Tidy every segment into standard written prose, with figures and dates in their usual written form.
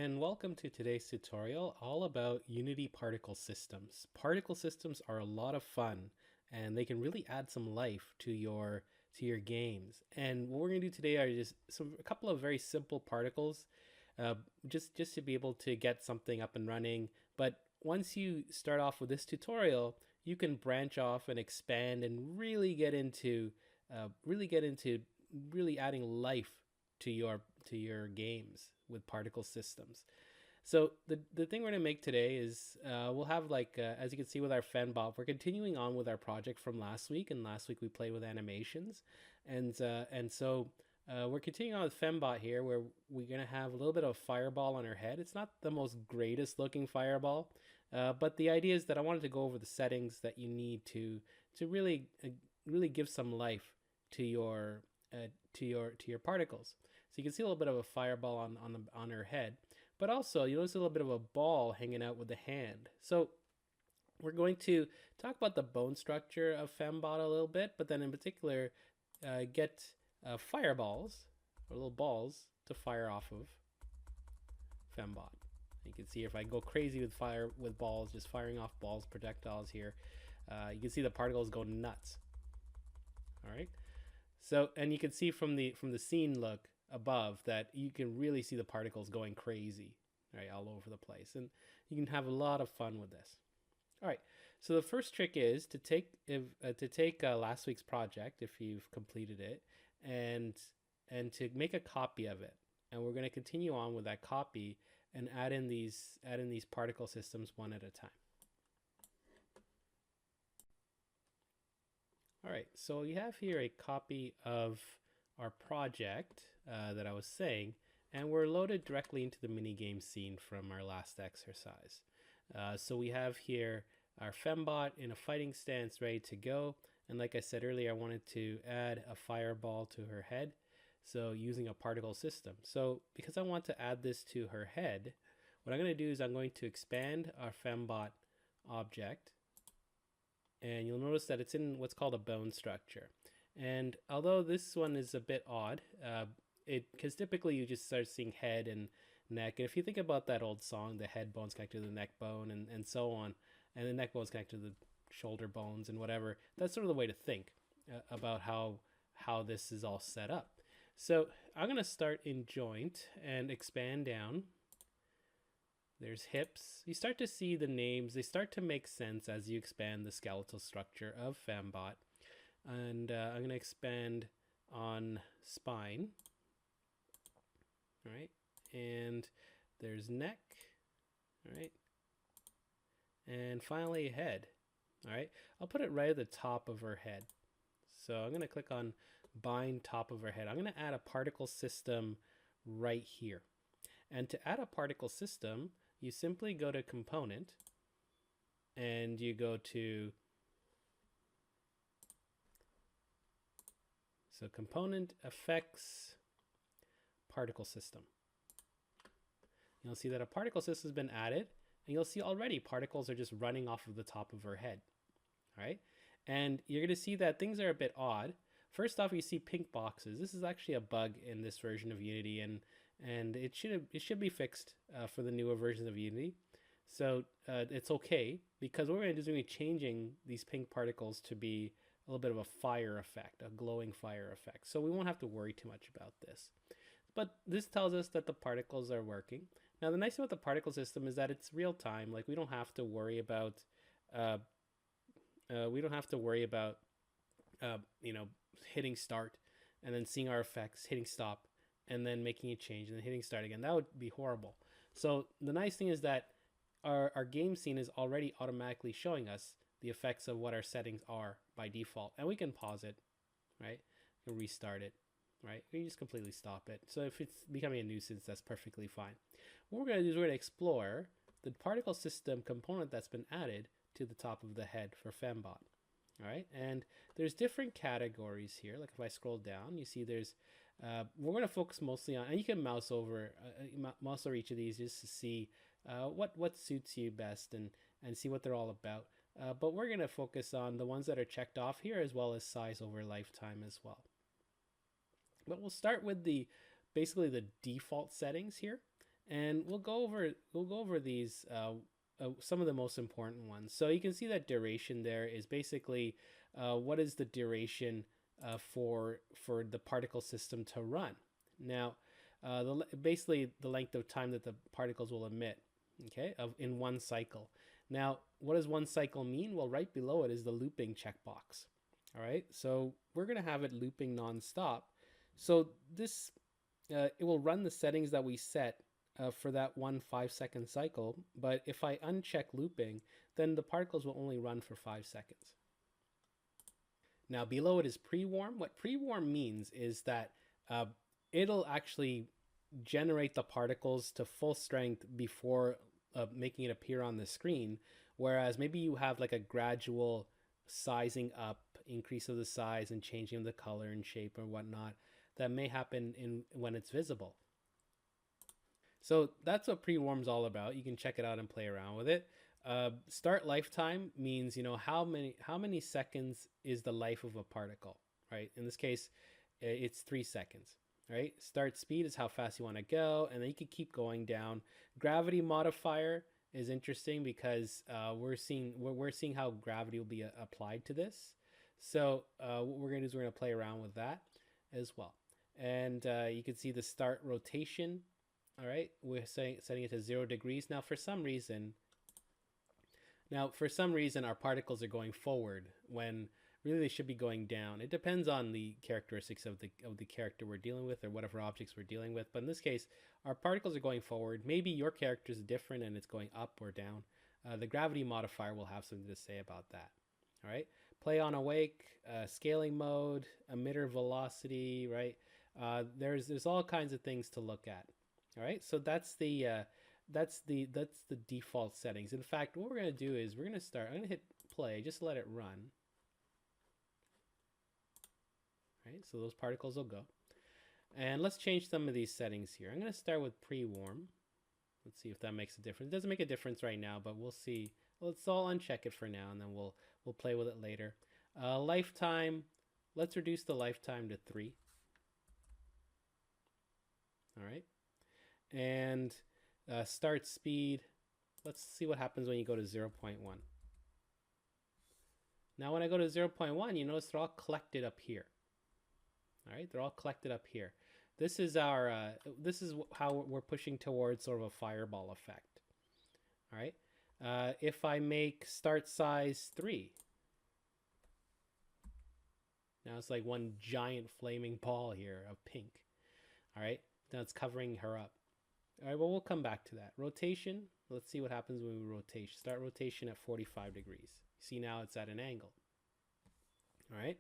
and welcome to today's tutorial all about Unity particle systems. Particle systems are a lot of fun and they can really add some life to your games. And what we're going to do today are just a couple of very simple particles, just to be able to get something up and running. But once you start off with this tutorial, you can branch off and expand and really adding life to your games with particle systems. So the thing we're going to make today is we'll have as you can see with our Fembot, we're continuing on with our project from last week. And last week we played with animations, and so we're continuing on with Fembot here, where we're going to have a little bit of fireball on her head. It's not the most greatest looking fireball, but the idea is that I wanted to go over the settings that you need to really give some life to your particles. So you can see a little bit of a fireball on her head, but also you notice a little bit of a ball hanging out with the hand. So we're going to talk about the bone structure of Fembot a little bit, but then in particular get fireballs or little balls to fire off of Fembot. You can see if I go crazy with balls, just firing off balls, projectiles here, you can see the particles go nuts. All right. So, and you can see from the scene look above that you can really see the particles going crazy, right, all over the place, and you can have a lot of fun with this. All right. So the first trick is to take last week's project, if you've completed it, and to make a copy of it, and we're going to continue on with that copy and add in these particle systems one at a time. All right, so we have here a copy of our project that I was saying, and we're loaded directly into the minigame scene from our last exercise. So we have here our Fembot in a fighting stance ready to go, and like I said earlier, I wanted to add a fireball to her head, so using a particle system. So because I want to add this to her head, what I'm going to do is I'm going to expand our Fembot object, and you'll notice that it's in what's called a bone structure. And although this one is a bit odd, because typically you just start seeing head and neck. And if you think about that old song, the head bone's connected to the neck bone and so on, and the neck bone's connected to the shoulder bones and whatever, that's sort of the way to think about how this is all set up. So I'm going to start in joint and expand down. There's hips. You start to see the names. They start to make sense as you expand the skeletal structure of Fembot. And I'm going to expand on spine. All right. And there's neck. All right. And finally head. All right. I'll put it right at the top of her head. So I'm going to click on bind top of her head. I'm going to add a particle system right here. And to add a particle system, you simply go to component and you go to component effects particle system. You'll see that a particle system has been added, and you'll see already particles are just running off of the top of her head. All right. And you're going to see that things are a bit odd. First off, you see pink boxes. This is actually a bug in this version of Unity, and it should be fixed for the newer versions of Unity. So it's okay, because what we're going to do is we're going to be changing these pink particles to be a little bit of a fire effect, a glowing fire effect. So we won't have to worry too much about this. But this tells us that the particles are working. Now the nice thing about the particle system is that it's real time. Like we don't have to worry about hitting start and then seeing our effects, hitting stop, and then making a change and then hitting start again. That would be horrible. So the nice thing is that our game scene is already automatically showing us the effects of what our settings are by default, and we can pause it, right? We can restart it, right? We can just completely stop it. So if it's becoming a nuisance, that's perfectly fine. What we're going to do is we're going to explore the particle system component that's been added to the top of the head for Fembot. All right, and there's different categories here. Like if I scroll down, you see there's we're going to focus mostly on, and you can mouse over each of these just to see what suits you best and see what they're all about. But we're going to focus on the ones that are checked off here, as well as size over lifetime as well. But we'll start with basically the default settings here, and we'll go over these some of the most important ones. So you can see that duration there is basically what is the duration for the particle system to run. Now, basically the length of time that the particles will emit, okay, in one cycle. Now, what does one cycle mean? Well, right below it is the looping checkbox. All right, so we're going to have it looping nonstop. So this it will run the settings that we set for that 5 second cycle. But if I uncheck looping, then the particles will only run for 5 seconds. Now below it is pre-warm. What pre-warm means is that it'll actually generate the particles to full strength before making it appear on the screen. Whereas maybe you have like a gradual sizing up, increase of the size and changing of the color and shape or whatnot that may happen when it's visible. So that's what pre-warm's all about. You can check it out and play around with it. Start lifetime means, you know, how many seconds is the life of a particle, right? In this case, it's 3 seconds, right? Start speed is how fast you want to go, and then you can keep going down. Gravity modifier is interesting because we're seeing how gravity will be applied to this. So what we're going to do is we're going to play around with that as well. And you can see the start rotation. All right, we're setting it to 0 degrees. Now, for some reason, our particles are going forward when really they should be going down. It depends on the characteristics of the character we're dealing with or whatever objects we're dealing with. But in this case, our particles are going forward. Maybe your character is different and it's going up or down. The gravity modifier will have something to say about that. All right, play on awake, scaling mode, emitter velocity, right? There's all kinds of things to look at. All right, so that's the default settings. In fact, what we're going to do is I'm going to hit play, just let it run. All right, so those particles will go. And let's change some of these settings here. I'm going to start with pre-warm. Let's see if that makes a difference. It doesn't make a difference right now, but we'll see. Let's all uncheck it for now, and then we'll play with it later. Lifetime, let's reduce the lifetime to 3. All right. And start speed, let's see what happens when you go to 0.1. Now when I go to 0.1, you notice they're all collected up here. All right, they're all collected up here. This is our how we're pushing towards sort of a fireball effect. All right, if I make start size 3, now it's like one giant flaming ball here of pink. All right, now it's covering her up. All right, well, we'll come back to that. Rotation, let's see what happens when we rotate. Start rotation at 45 degrees. See, now it's at an angle. All right.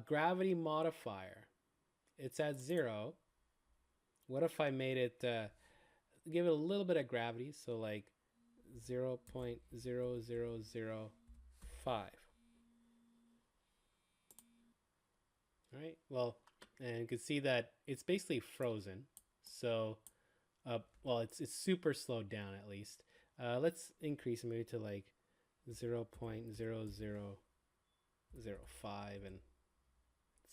Gravity modifier, it's at 0. What if I made it, give it a little bit of gravity, so like 0.0005. All right, well, and you can see that it's basically frozen. So well, it's super slowed down at least. Let's increase maybe to like 0.0005 and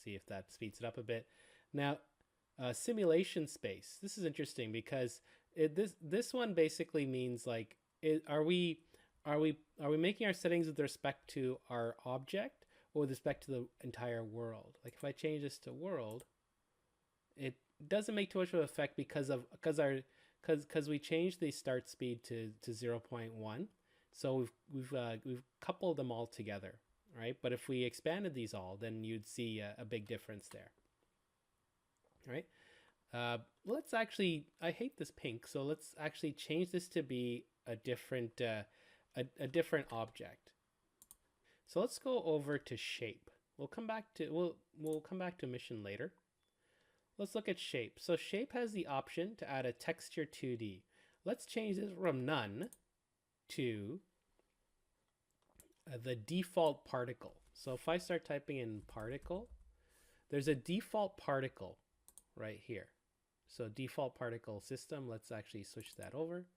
see if that speeds it up a bit. Now, simulation space. This is interesting because this one basically means like, are we making our settings with respect to our object or with respect to the entire world? Like if I change this to world, it doesn't make too much of an effect because we changed the start speed to 0.1. So we've coupled them all together, right? But if we expanded these all, then you'd see a big difference there. All right. Let's actually, I hate this pink, so let's actually change this to be a different different object. So let's go over to shape. We'll come back to mission later. Let's look at shape. So shape has the option to add a texture 2D. Let's change this from none to the default particle. So if I start typing in particle, there's a default particle right here. So default particle system, let's actually switch that over.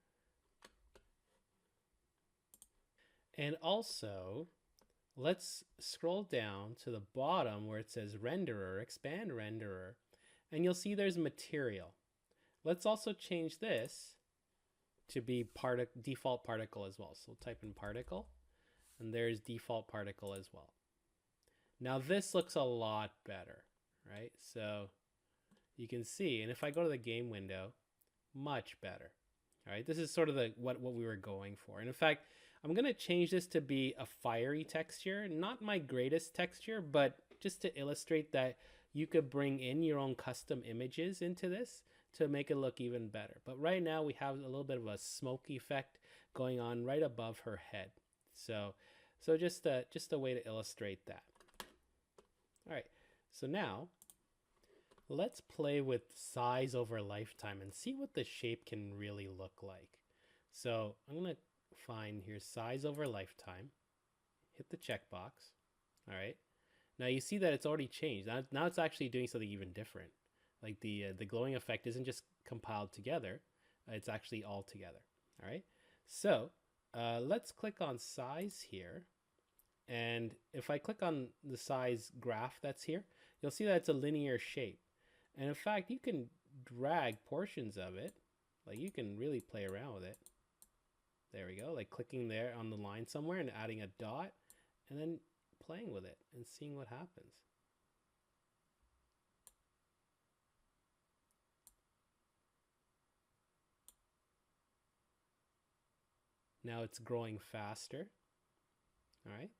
And also, let's scroll down to the bottom where it says renderer, expand renderer, and you'll see there's material. let's also change this to be default particle as well. So we'll type in particle, and there's default particle as well. Now this looks a lot better, right? So you can see, and if I go to the game window, much better. All right, this is sort of what we were going for. And in fact, I'm going to change this to be a fiery texture, not my greatest texture, but just to illustrate that you could bring in your own custom images into this to make it look even better. But right now we have a little bit of a smoke effect going on right above her head. So just a way to illustrate that. All right, so now let's play with size over lifetime and see what the shape can really look like. So I'm going to find here size over lifetime, hit the checkbox. All right, now you see that it's already changed. Now it's actually doing something even different. Like the glowing effect isn't just compiled together, it's actually all together. All right, so let's click on size here. And if I click on the size graph that's here, you'll see that it's a linear shape. And in fact, you can drag portions of it. Like you can really play around with it. There we go, like clicking there on the line somewhere and adding a dot and then playing with it and seeing what happens. Now it's growing faster. All right.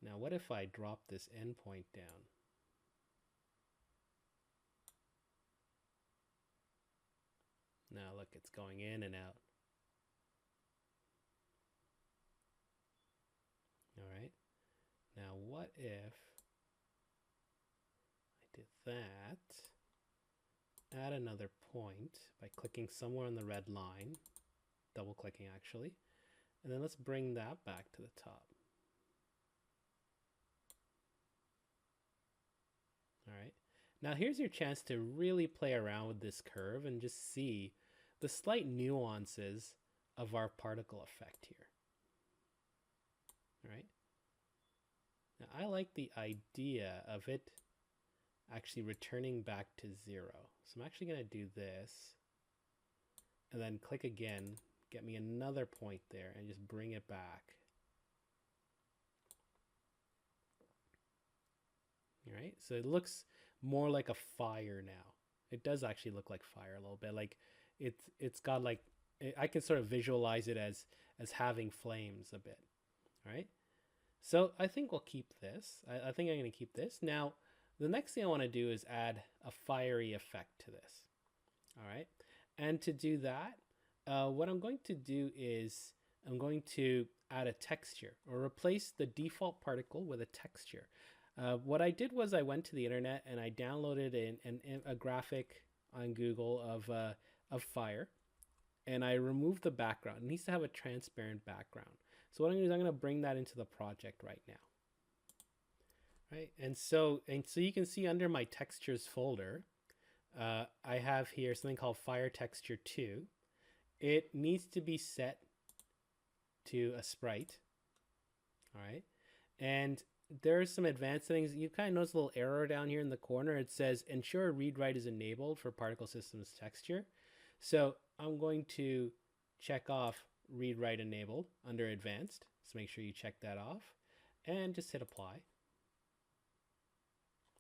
Now what if I drop this endpoint down? Now look, it's going in and out. All right. Now what if I did that, add another point by clicking somewhere on the red line, double clicking actually, and then let's bring that back to the top. All right. Now here's your chance to really play around with this curve and just see the slight nuances of our particle effect here. All right. Now I like the idea of it actually returning back to 0. So I'm actually going to do this and then click again, get me another point there and just bring it back. All right. So it looks more like a fire now. It does actually look like fire a little bit. Like it's got like, I can sort of visualize it as having flames a bit. All right. So I think we'll keep this. I think I'm going to keep this. Now, the next thing I want to do is add a fiery effect to this. All right. And to do that, what I'm going to do is I'm going to add a texture or replace the default particle with a texture. What I did was I went to the internet and I downloaded a graphic on Google of fire, and I removed the background. It needs to have a transparent background. So what I'm going to do is I'm going to bring that into the project right now. Right, and so you can see under my textures folder, I have here something called Fire Texture 2. It needs to be set to a sprite. All right, and there's some advanced settings. You kind of notice a little arrow down here in the corner. It says ensure read write is enabled for particle systems texture. So I'm going to check off read write enabled under advanced. So make sure you check that off and just hit apply.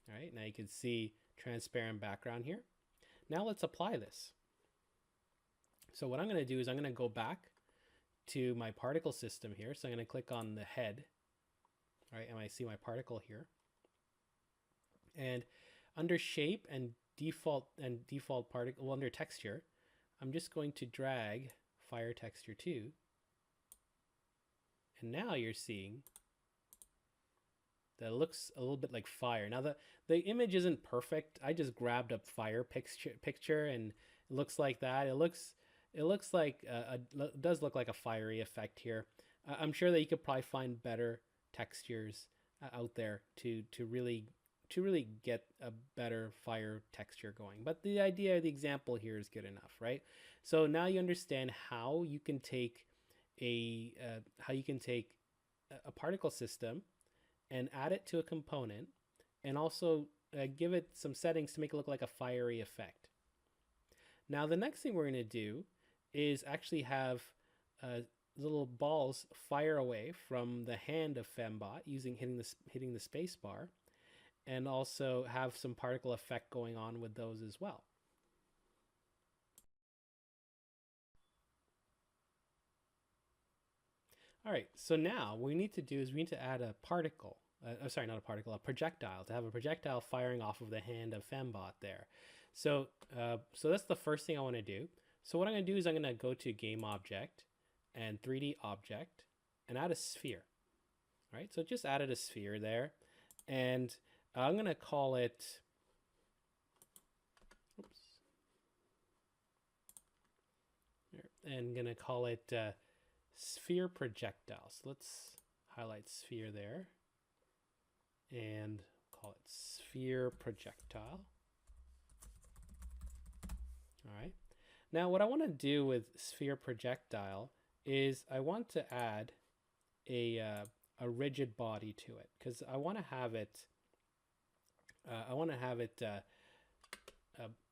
All right, now you can see transparent background here. Now let's apply this. So what I'm going to do is I'm going to go back to my particle system here. So I'm going to click on the head. All right, and I see my particle here. And under shape and default particle, well, under texture, I'm just going to drag Fire Texture 2. And now you're seeing that it looks a little bit like fire. Now the image isn't perfect. I just grabbed a fire picture and it looks like that. It looks like it does look like a fiery effect here. I'm sure that you could probably find better textures out there to really get a better fire texture going. But the idea, the example here is good enough, right? So now you understand how you can take a particle system and add it to a component and also give it some settings to make it look like a fiery effect. Now the next thing we're going to do is actually have little balls fire away from the hand of Fembot using hitting the space bar, and also have some particle effect going on with those as well. All right, so now what we need to do is we need to add a particle. Sorry, not a particle, a projectile, to have a projectile firing off of the hand of Fembot there. So, so that's the first thing I want to do. So what I'm going to do is I'm going to go to Game Object and 3D Object and add a sphere. All right, so just added a sphere there, and I'm going to call it, oops, and going to call it sphere projectile. So let's highlight sphere there and call it sphere projectile. All right. Now what I want to do with sphere projectile is I want to add a rigid body to it, because I want to have it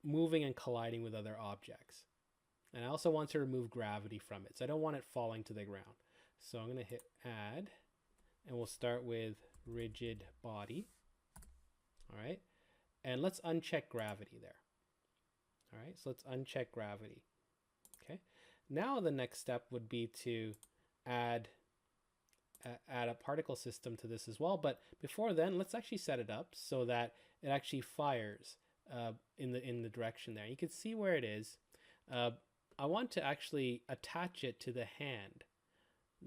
moving and colliding with other objects. And I also want to remove gravity from it, so I don't want it falling to the ground. So I'm going to hit add, and we'll start with rigid body. All right, and let's uncheck gravity there. All right, so let's uncheck gravity. Okay, now the next step would be to add a particle system to this as well. But before then, let's actually set it up so that it actually fires in the direction there. You can see where it is. I want to actually attach it to the hand.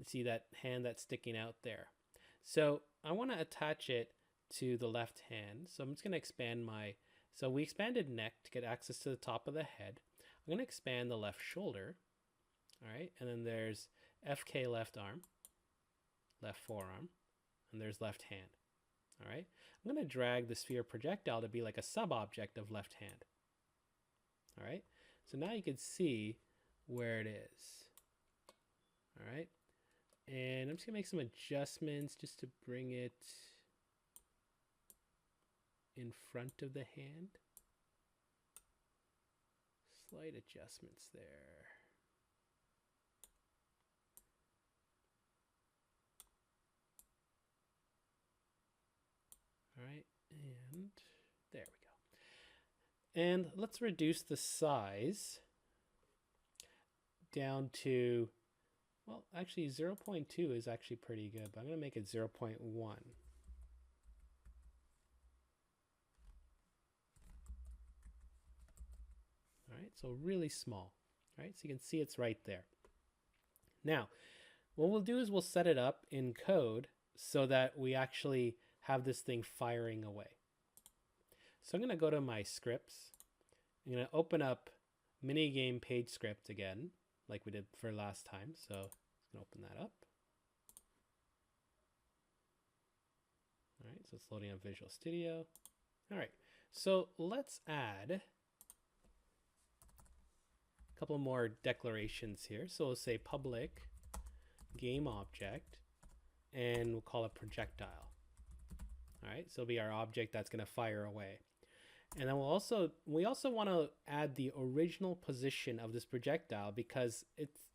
See that hand that's sticking out there? So I want to attach it to the left hand. So I'm just going to expand so we expanded neck to get access to the top of the head. I'm going to expand the left shoulder. All right, and then there's FK left arm, left forearm, and there's left hand. All right, I'm going to drag the sphere projectile to be like a sub-object of left hand. All right, so now you can see where it is. All right, and I'm just gonna make some adjustments just to bring it in front of the hand. Slight adjustments there. All right, and there we go. And let's reduce the size down to, well, actually 0.2 is actually pretty good, but I'm going to make it 0.1. All right, so really small. All right, so you can see it's right there. Now, what we'll do is we'll set it up in code so that we actually have this thing firing away. So I'm going to go to my scripts. I'm going to open up minigame page script again, like we did for last time. So I'm going to open that up. All right, so it's loading on Visual Studio. All right, so let's add a couple more declarations here. So we'll say public game object, and we'll call it projectile. All right, so it'll be our object that's going to fire away. And then we also want to add the original position of this projectile because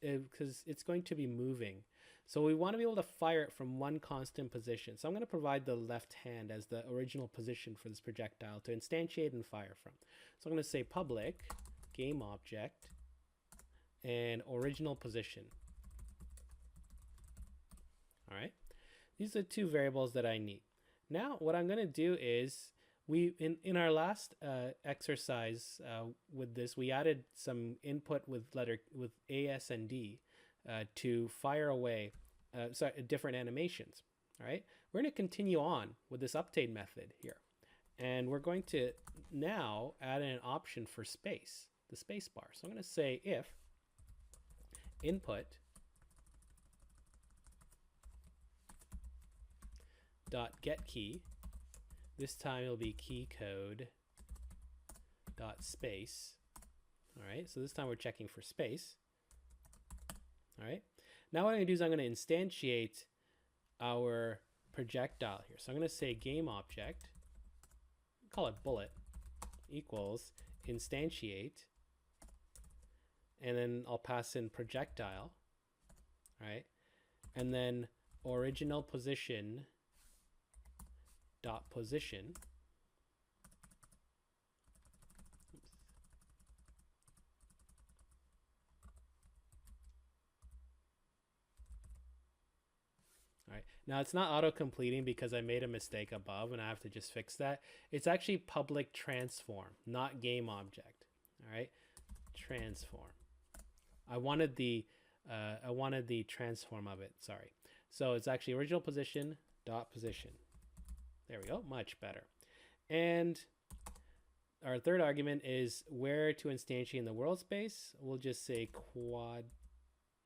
it's going to be moving. So we want to be able to fire it from one constant position. So I'm going to provide the left hand as the original position for this projectile to instantiate and fire from. So I'm going to say public game object and original position. All right, these are the two variables that I need. Now what I'm going to do is in our last exercise with this, we added some input with A, S, and D to fire away different animations. All right, we're going to continue on with this update method here, and we're going to now add an option for space, the space bar. So I'm going to say if input dot get key. This time it'll be key code dot space. All right, so this time we're checking for space. All right, now what I'm going to do is I'm going to instantiate our projectile here. So I'm going to say game object, call it bullet, equals instantiate and then I'll pass in projectile, right? And then original position dot position. All right. Now it's not auto completing because I made a mistake above and I have to just fix that. It's actually public transform, not game object. All right. Transform. I wanted the transform of it. Sorry. So it's actually original position dot position. There we go. Much better. And our third argument is where to instantiate in the world space. We'll just say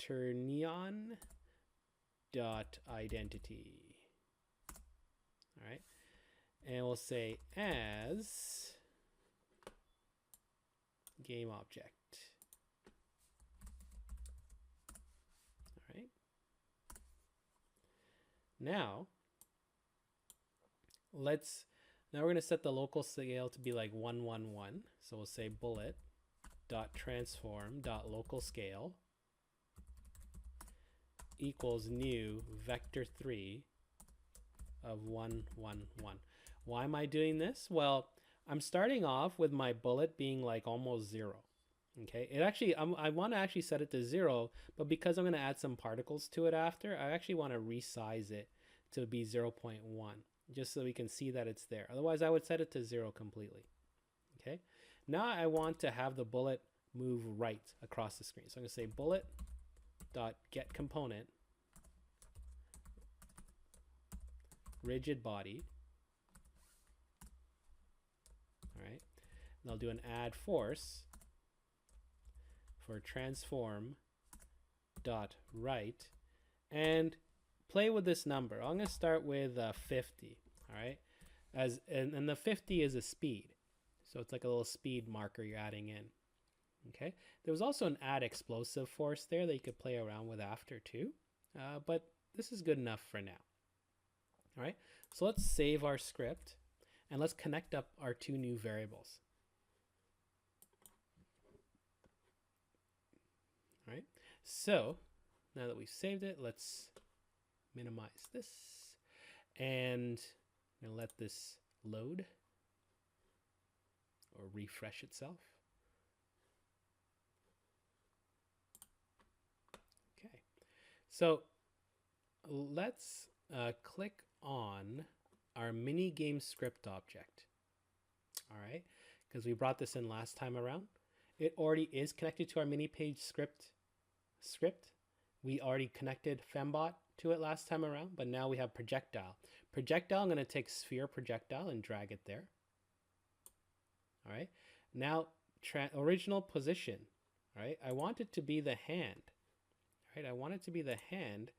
quaternion dot identity. All right. And we'll say as game object. All right. Now we're going to set the local scale to be like 111. So we'll say bullet dot transform dot local scale equals new vector 3 of 111. Why am I doing this? Well, I'm starting off with my bullet being like almost 0. Okay, it actually I want to actually set it to 0, but because I'm going to add some particles to it after, I actually want to resize it to be 0.1 just so we can see that it's there. Otherwise, I would set it to 0 completely. Okay, now I want to have the bullet move right across the screen. So I'm going to say bullet dot get component rigid body. All right, and I'll do an add force for transform dot right and play with this number. I'm going to start with 50. All right, and the 50 is a speed, so it's like a little speed marker you're adding in. Okay, there was also an add explosive force there that you could play around with after too, but this is good enough for now. All right, so let's save our script and let's connect up our two new variables. All right, so now that we've saved it, let's minimize this and I'm gonna let this load or refresh itself. Okay, so let's click on our mini game script object. All right, because we brought this in last time around. It already is connected to our mini page script. We already connected Fembot to it last time around, but now we have projectile. Projectile, I'm going to take sphere projectile and drag it there. All right, now original position. All right, I want it to be the hand. All right, I want it to be the hand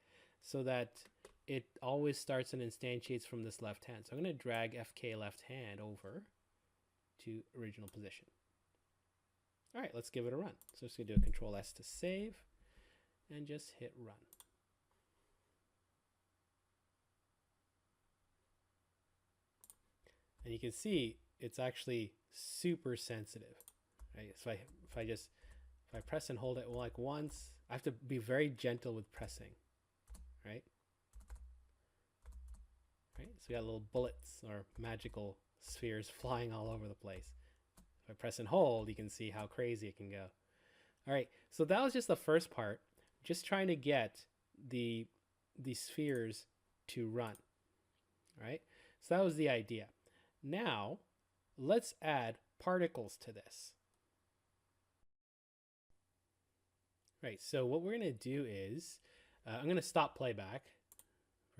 so that it always starts and instantiates from this left hand. So I'm going to drag FK left hand over to original position. All right, let's give it a run. So I'm just going to do a Control S to save and just hit run. And you can see it's actually super sensitive, right? So if I press and hold it like once, I have to be very gentle with pressing, right? Right? So we got little bullets or magical spheres flying all over the place. If I press and hold, you can see how crazy it can go. All right, so that was just the first part, just trying to get the spheres to run. All right, so that was the idea. Now, let's add particles to this. Right, so what we're going to do is, I'm going to stop playback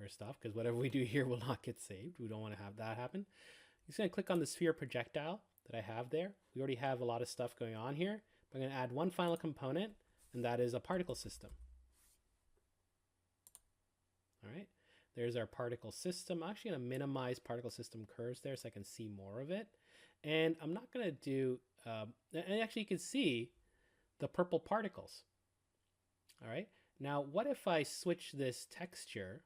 first off, because whatever we do here will not get saved. We don't want to have that happen. I'm just going to click on the sphere projectile that I have there. We already have a lot of stuff going on here. But I'm going to add one final component, and that is a particle system. All right, there's our particle system. I'm actually going to minimize particle system curves there so I can see more of it. And I'm not going to do, and actually you can see the purple particles. All right, now what if I switch this texture?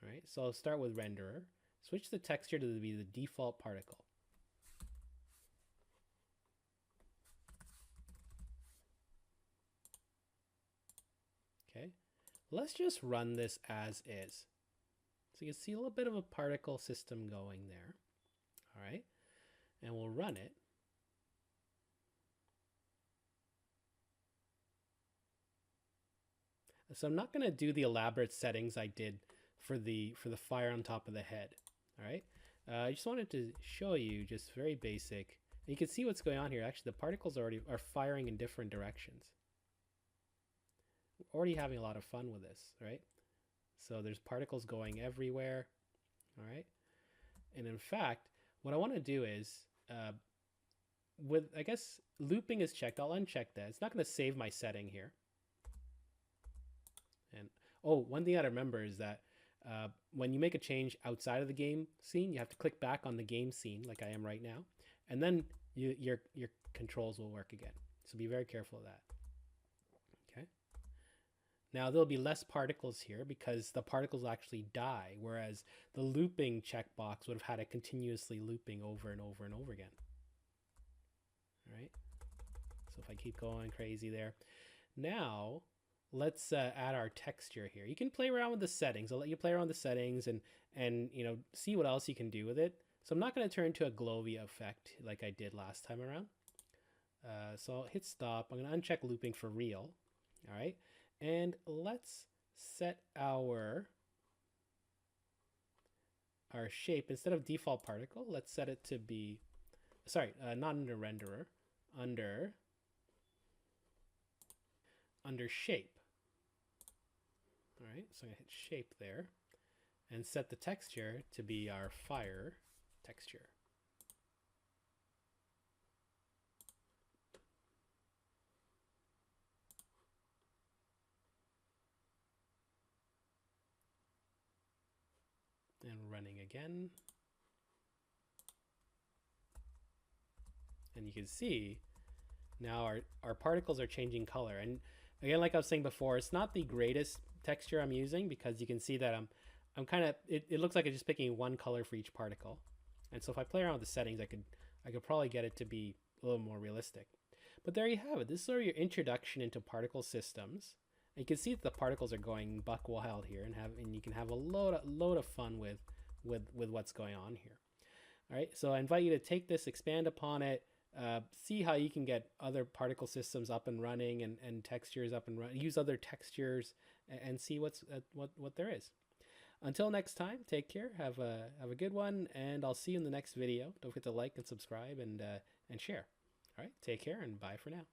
All right, so I'll start with renderer, switch the texture to be the default particle. Let's just run this as is. So you can see a little bit of a particle system going there. All right, and we'll run it. So I'm not going to do the elaborate settings I did for the fire on top of the head. All right, I just wanted to show you just very basic. And you can see what's going on here. Actually, the particles already are firing in different directions. We're already having a lot of fun with this, right? So there's particles going everywhere. All right, and in fact, what I want to do is with, I guess, looping is checked. I'll uncheck that. It's not going to save my setting here. And oh, one thing I remember is that when you make a change outside of the game scene, you have to click back on the game scene like I am right now, and then your controls will work again. So be very careful of that. Okay. Now there'll be less particles here because the particles actually die, whereas the looping checkbox would have had it continuously looping over and over and over again. All right. So if I keep going crazy there, now let's add our texture here. You can play around with the settings. I'll let you play around with the settings and you know, see what else you can do with it. So I'm not going to turn to a glowy effect like I did last time around. So I'll hit stop. I'm going to uncheck looping for real. All right. And let's set our shape. Instead of default particle, let's set it to be, sorry, not under renderer, under shape. All right, so I'm gonna hit shape there and set the texture to be our fire texture. And running again. And you can see now our particles are changing color. And again, like I was saying before, it's not the greatest texture I'm using because you can see that I'm kind of, it looks like I'm just picking one color for each particle. And so if I play around with the settings, I could probably get it to be a little more realistic. But there you have it. This is sort of your introduction into particle systems. And you can see that the particles are going buck wild here, and you can have a load of fun with what's going on here. All right, so I invite you to take this, expand upon it, see how you can get other particle systems up and running and textures up and running. Use other textures and see what there is. Until next time, take care. Have a good one, and I'll see you in the next video. Don't forget to like and subscribe and share. All right, take care and bye for now.